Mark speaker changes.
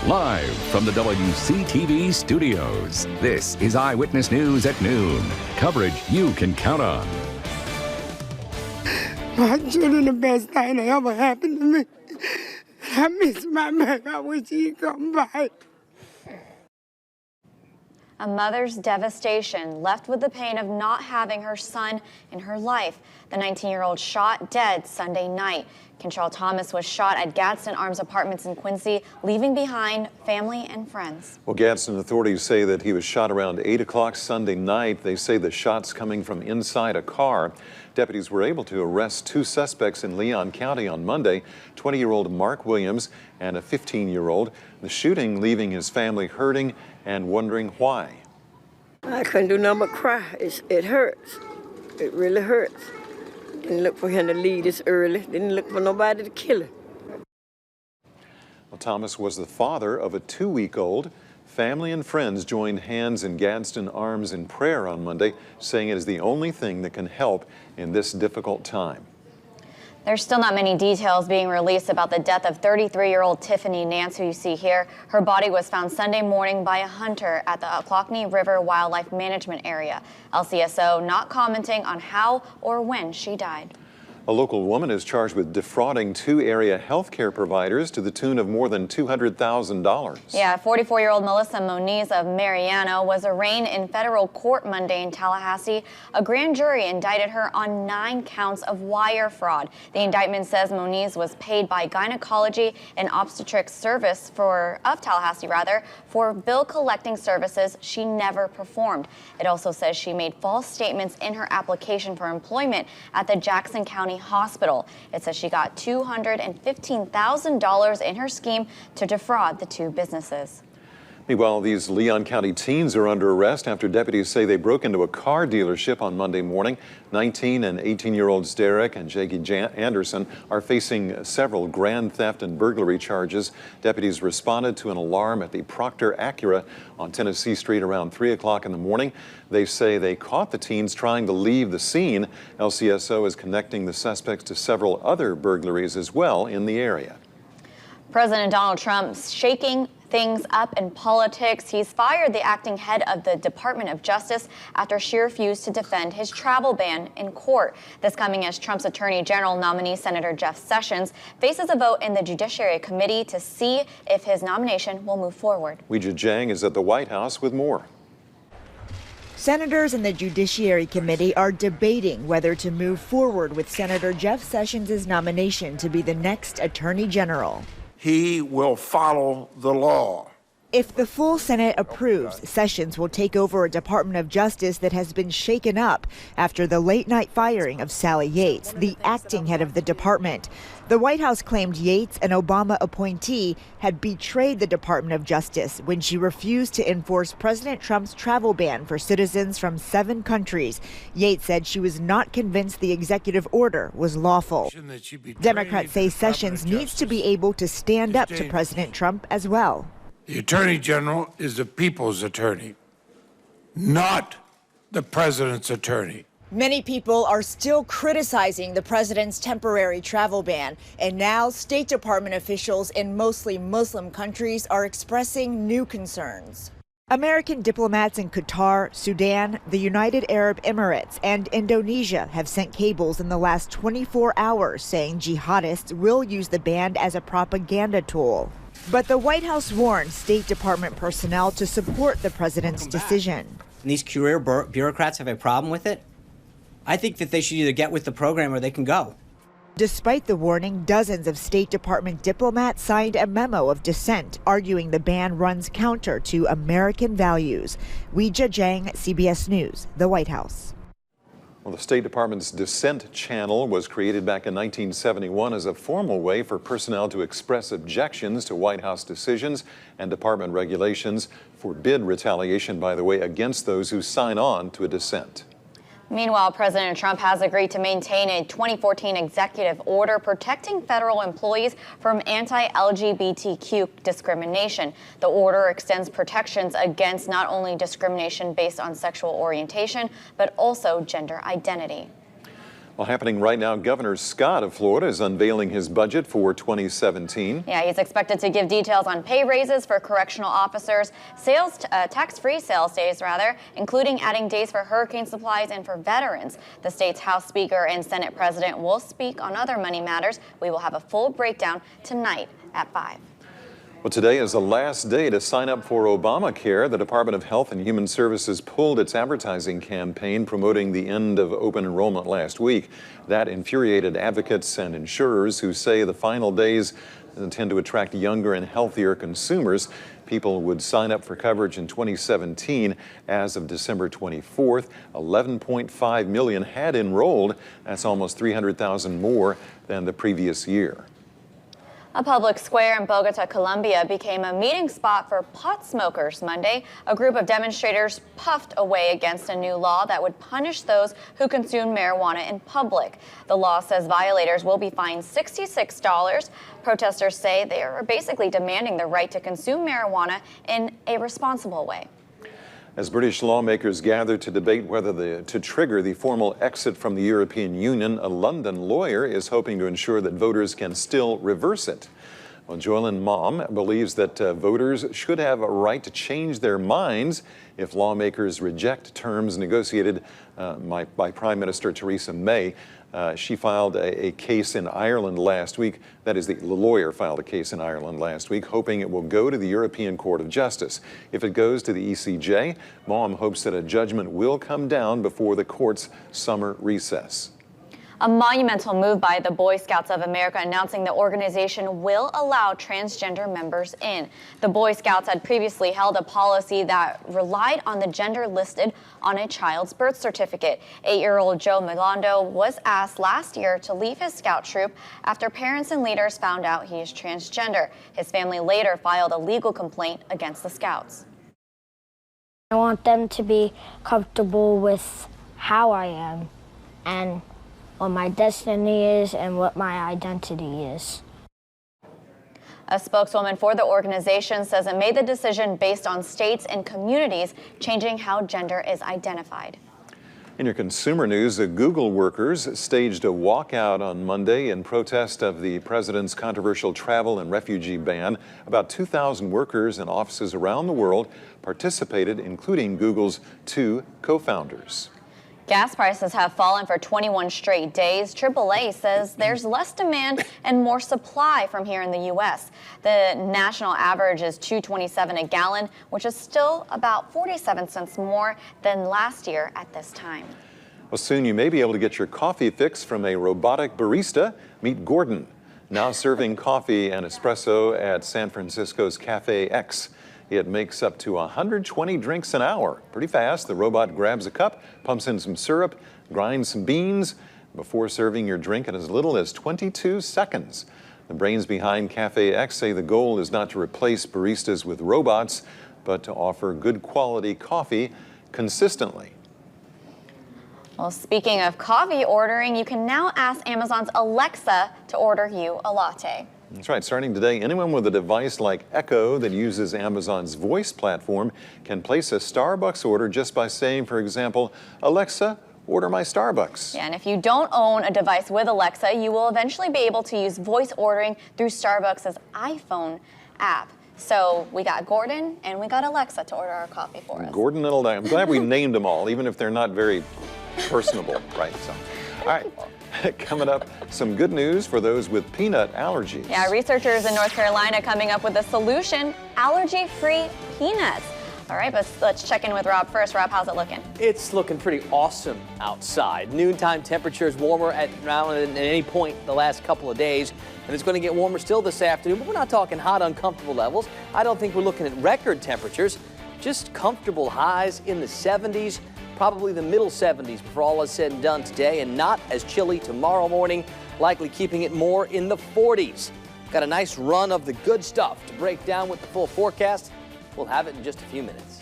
Speaker 1: Live from the WCTV studios, this is Eyewitness News at noon. Coverage you can count on.
Speaker 2: My children, the best thing that ever happened to me. I miss my mother. I wish she'd come by.
Speaker 3: A mother's devastation, left with the pain of not having her son in her life. The 19-year-old shot dead Sunday night. Kentrell Thomas was shot at Gadsden Arms Apartments in Quincy, leaving behind family and friends.
Speaker 4: Well, Gadsden authorities say that he was shot around 8 o'clock Sunday night. They say the shots coming from inside a car. Deputies were able to arrest two suspects in Leon County on Monday, 20-year-old Mark Williams and a 15-year-old. The shooting leaving his family hurting and wondering why.
Speaker 2: I couldn't do nothing but cry. It hurts. It really hurts. Didn't look for him to leave this early. Didn't look for nobody to kill him.
Speaker 4: Well, Thomas was the father of a 2-week-old. Family and friends joined hands in Gadsden Arms in prayer on Monday, saying it is the only thing that can help in this difficult time.
Speaker 3: There's still not many details being released about the death of 33-year-old Tiffany Nance, who you see here. Her body was found Sunday morning by a hunter at the Ocklawahnee River Wildlife Management Area. LCSO not commenting on how or when she died.
Speaker 4: A local woman is charged with defrauding 2 area health care providers to the tune of more than $200,000.
Speaker 3: Yeah, 44-year-old Melissa Moniz of Mariano was arraigned in federal court Monday in Tallahassee. A grand jury indicted her on 9 counts of wire fraud. The indictment says Moniz was paid by Gynecology and Obstetrics Service of Tallahassee for bill collecting services she never performed. It also says she made false statements in her application for employment at the Jackson County Hospital. It says she got $215,000 in her scheme to defraud the 2 businesses.
Speaker 4: Meanwhile, these Leon County teens are under arrest after deputies say they broke into a car dealership on Monday morning. 19 and 18-year-olds Derek and Jakey Anderson are facing several grand theft and burglary charges. Deputies responded to an alarm at the Proctor Acura on Tennessee Street around 3 o'clock in the morning. They say they caught the teens trying to leave the scene. LCSO is connecting the suspects to several other burglaries as well in the area.
Speaker 3: President Donald Trump shaking things up in politics. He's fired the acting head of the Department of Justice after she refused to defend his travel ban in court. This coming as Trump's Attorney General nominee, Senator Jeff Sessions, faces a vote in the Judiciary Committee to see if his nomination will move forward.
Speaker 4: Weijia Jiang is at the White House with more.
Speaker 5: Senators in the Judiciary Committee are debating whether to move forward with Senator Jeff Sessions' nomination to be the next Attorney General.
Speaker 6: He will follow the law.
Speaker 5: If the full Senate approves, Sessions will take over a Department of Justice that has been shaken up after the late-night firing of Sally Yates, the acting head of the department. The White House claimed Yates, an Obama appointee, had betrayed the Department of Justice when she refused to enforce President Trump's travel ban for citizens from 7 countries. Yates said she was not convinced the executive order was lawful. Democrats say Sessions needs to be able to stand up to President Trump as well.
Speaker 6: The Attorney General is the people's attorney, not the president's attorney.
Speaker 5: Many people are still criticizing the president's temporary travel ban, and now State Department officials in mostly Muslim countries are expressing new concerns. American diplomats in Qatar, Sudan, the United Arab Emirates, and Indonesia have sent cables in the last 24 hours saying jihadists will use the ban as a propaganda tool. But the White House warned State Department personnel to support the president's decision.
Speaker 7: And these career bureaucrats have a problem with it. I think that they should either get with the program or they can go.
Speaker 5: Despite the warning, dozens of State Department diplomats signed a memo of dissent, arguing the ban runs counter to American values. Weijia Jiang, CBS News, the White House.
Speaker 4: Well, the State Department's dissent channel was created back in 1971 as a formal way for personnel to express objections to White House decisions and department regulations, forbid retaliation, by the way, against those who sign on to a dissent.
Speaker 3: Meanwhile, President Trump has agreed to maintain a 2014 executive order protecting federal employees from anti-LGBTQ discrimination. The order extends protections against not only discrimination based on sexual orientation, but also gender identity.
Speaker 4: Well, happening right now, Governor Scott of Florida is unveiling his budget for 2017.
Speaker 3: Yeah, he's expected to give details on pay raises for correctional officers, tax-free sales days, including adding days for hurricane supplies and for veterans. The state's House Speaker and Senate President will speak on other money matters. We will have a full breakdown tonight at 5.
Speaker 4: Well, today is the last day to sign up for Obamacare. The Department of Health and Human Services pulled its advertising campaign promoting the end of open enrollment last week. That infuriated advocates and insurers who say the final days tend to attract younger and healthier consumers. People would sign up for coverage in 2017. As of December 24th, 11.5 million had enrolled. That's almost 300,000 more than the previous year.
Speaker 3: A public square in Bogota, Colombia became a meeting spot for pot smokers Monday. A group of demonstrators puffed away against a new law that would punish those who consume marijuana in public. The law says violators will be fined $66. Protesters say they are basically demanding the right to consume marijuana in a responsible way.
Speaker 4: As British lawmakers gather to debate whether to trigger the formal exit from the European Union, a London lawyer is hoping to ensure that voters can still reverse it. Well, Joylyn Mom believes that voters should have a right to change their minds if lawmakers reject terms negotiated by Prime Minister Theresa May. She filed a case in Ireland last week. That is, the lawyer filed a case in Ireland last week, hoping it will go to the European Court of Justice. If it goes to the ECJ, Mom hopes that a judgment will come down before the court's summer recess.
Speaker 3: A monumental move by the Boy Scouts of America announcing the organization will allow transgender members in. The Boy Scouts had previously held a policy that relied on the gender listed on a child's birth certificate. 8-year-old Joe Milando was asked last year to leave his scout troop after parents and leaders found out he is transgender. His family later filed a legal complaint against the Scouts.
Speaker 8: I want them to be comfortable with how I am and what my destiny is and what my identity is.
Speaker 3: A spokeswoman for the organization says it made the decision based on states and communities changing how gender is identified.
Speaker 4: In your consumer news, the Google workers staged a walkout on Monday in protest of the president's controversial travel and refugee ban. About 2,000 workers in offices around the world participated, including Google's 2 co-founders.
Speaker 3: Gas prices have fallen for 21 straight days. AAA says there's less demand and more supply from here in the U.S. The national average is $2.27 a gallon, which is still about 47 cents more than last year at this time.
Speaker 4: Well, soon you may be able to get your coffee fix from a robotic barista. Meet Gordon, now serving coffee and espresso at San Francisco's Cafe X. It makes up to 120 drinks an hour. Pretty fast. The robot grabs a cup, pumps in some syrup, grinds some beans before serving your drink in as little as 22 seconds. The brains behind Cafe X say the goal is not to replace baristas with robots, but to offer good quality coffee consistently.
Speaker 3: Well, speaking of coffee ordering, you can now ask Amazon's Alexa to order you a latte.
Speaker 4: That's right. Starting today, anyone with a device like Echo that uses Amazon's voice platform can place a Starbucks order just by saying, for example, Alexa, order my Starbucks.
Speaker 3: Yeah, and if you don't own a device with Alexa, you will eventually be able to use voice ordering through Starbucks' iPhone app. So we got Gordon and we got Alexa to order our coffee for us.
Speaker 4: Gordon and Alexa. I'm glad we named them all, even if they're not very personable, right? So, all right. Coming up, some good news for those with peanut allergies.
Speaker 3: Yeah, researchers in North Carolina coming up with a solution, allergy-free peanuts. All right, but let's check in with Rob first. Rob, how's it looking?
Speaker 9: It's looking pretty awesome outside. Noontime temperatures warmer at around at any point the last couple of days, and it's going to get warmer still this afternoon, but we're not talking hot, uncomfortable levels. I don't think we're looking at record temperatures, just comfortable highs in the 70s. Probably the middle 70s before all is said and done today, and not as chilly tomorrow morning, likely keeping it more in the 40s. Got a nice run of the good stuff to break down with the full forecast. We'll have it in just a few minutes.